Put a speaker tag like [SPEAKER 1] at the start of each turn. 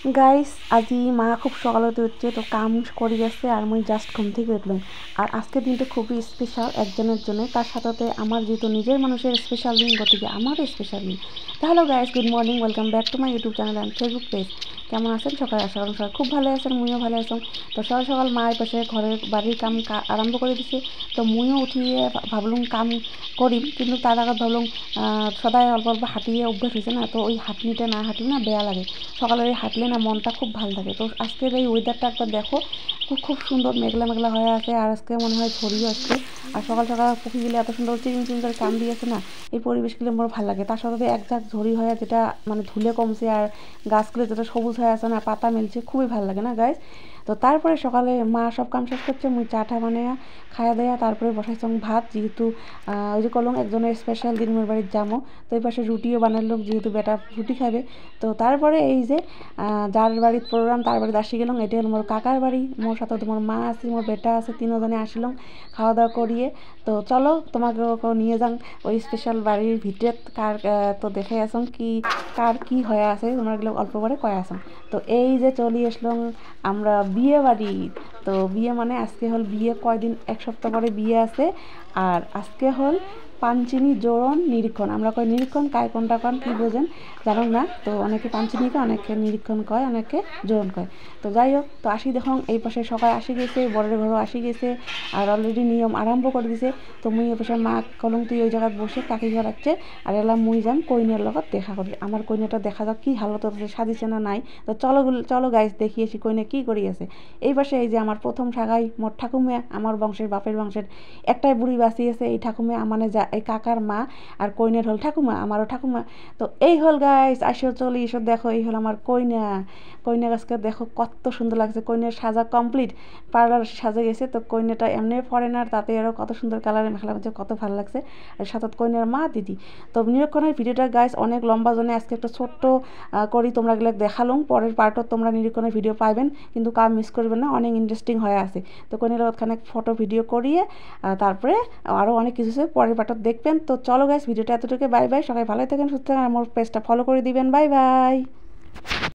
[SPEAKER 1] Guys আজি মা খুব সকালতে উঠছে তো কাম করে গেছে আর মুই জাস্ট ঘুম থেকে উঠলাম। আর আজকের দিনটা খুবই স্পেশাল একজনের জন্য, তার সাথে আমার যেহেতু নিজের মানুষের স্পেশাল দিন, গতিকে আমারও স্পেশাল দিন। তাহলে guys, good morning, welcome back to my YouTube channel and Facebook page. কেমন আছেন সকাল? আশা করেন সবাই খুব ভালো আছেন, মুইও ভালো আছেন। তো সকাল সকাল মায়ের পাশে ঘরের বাড়ির কাম আরম্ভ করে দিছে। তো মুইও উঠিয়ে ভাবলুম কাম করি, কিন্তু তার আগে ভাবলাম সদায় অল্প অল্প হাঁটিয়ে অভ্যাস হয়েছে না, তো ওই হাঁটনিটা না হাঁটলে না বেয়া লাগে। সকালে হাঁটলে না মনটা খুব ভালো থাকে। তো আজকের এই ওয়েদারটা একবার দেখো, খুব খুব সুন্দর মেঘলা মেঘলা হয়ে আছে, আর আজকে মনে হয় ঝড়িও আসছে। আর সকাল সকাল পক্ষীগুলো এত সুন্দর চিরিং চিরিং করে কান দিয়েছে না, এই পরিবেশগুলো আমার ভালো লাগে। তার সাথে এক ঝাঁক ঝড়ি হয়ে যেটা মানে ধুলে কমছে, আর গাছগুলো যেটা সবুজ হয়ে আছে না, পাতা মেলছে, খুবই ভালো লাগে না গাইজ। তো তারপরে সকালে মা সব কাম শেষ করছে, মুই চা টা বানাইয়া খাওয়া দেয়া তারপরে বসাইছিলাম ভাত, যেহেতু ওই যে কলম একজনের স্পেশাল দিনের বাড়ির যামো। তো এই পাশে রুটিও বানালাম, যেহেতু বেটা রুটি খাবে। তো তারপরে এই যে যার বাড়ির প্রোগ্রাম তার বাড়িতে আসি গেলাম। এটা হলো মোর কাকার বাড়ি, মোর সাথে তোমার মা আছে, মোর বেটা আছে, তিনজনে আসিলাম খাওয়া দাওয়া করিয়ে। তো চলো তোমাকে নিয়ে যান ওই স্পেশাল বাড়ির ভিতরে কার তো দেখে আসুন কি কার কি হয়ে আছে, তোমরা গেলে অল্প করে কয়ে আসুন। তো এই যে চলে আসলাম আমরা বিয়ে বাড়ি। তো বিয়ে মানে আজকে হল বিয়ে, কয়দিন এক সপ্তাহ পরে বিয়ে আছে। আর আজকে হল পাঞ্চিনি জোরন নিরীক্ষণ, আমরা কয় নিরীক্ষণ, কায় কোনটা কন কি বোঝেন জানো না। তো অনেকে পাঞ্চিনি কয়, অনেকে নিরীক্ষণ কয়, অনেকে জোরন কয়। তো যাই হোক, তো আসি দেখুন এই পাশে সবাই আসি গেছে, বরের ঘরও আসি গেছে, আর অলরেডি নিয়ম আরম্ভ করে দিছে। তো মুই এই পাশে মা কলম তুই ওই জায়গায় বসে কাকি ঘরাচ্ছে, আর এলাম মুই যাম কইনের লগত দেখা করি। আমার কইনাটা দেখা যাক কি হালত সাজিছে না নাই। তো চলো চলো গাইস, দেখিয়েছি কইনে কি করি আছে। এই পাশে এই যে আমার প্রথম সাগাই মোর ঠাকুমা, আমার বংশের বাপের বংশের একটাই বুড়ি বাঁচিয়েছে, এই ঠাকুমা মানে যা এই কাকার মা, আর কইনের হল ঠাকুমা, আমারও ঠাকুমা। তো এই হল গাইস, আসো চলি এসো দেখো, এই হল আমার কইনা। কইনা গাছকে দেখো কত সুন্দর লাগছে, কইনের সাজা কমপ্লিট, পার্লার সাজে গেছে। তো কইনাটা এমনি ফরেনার, তাতে আরও কত সুন্দর কালারের মেখলা মধ্যে কত ভালো লাগছে। আর সাথে কইনার মা দিদি। তো নিরীক্ষণের ভিডিওটা গাইস অনেক লম্বা জন্য আজকে একটা ছোট্ট করি তোমরা গেলে দেখালাম, পরের পার্টও তোমরা নিরীক্ষণের ভিডিও পাইবেন, কিন্তু কাজ মিস করবেন না, অনেক ইন্টারেস্টিং হয়ে আছে। তো কইনের ওখানে ফটো ভিডিও করিয়ে তারপরে আরও অনেক কিছু পরের পার্টও দেখবেন। তো চলো গাইস, ভিডিওটা এতটুকু, বাই বাই, সবাই ভালো থাকেন, সুস্থ থাকেন, আমার পেজটা ফলো করে দিবেন, বাই বাই।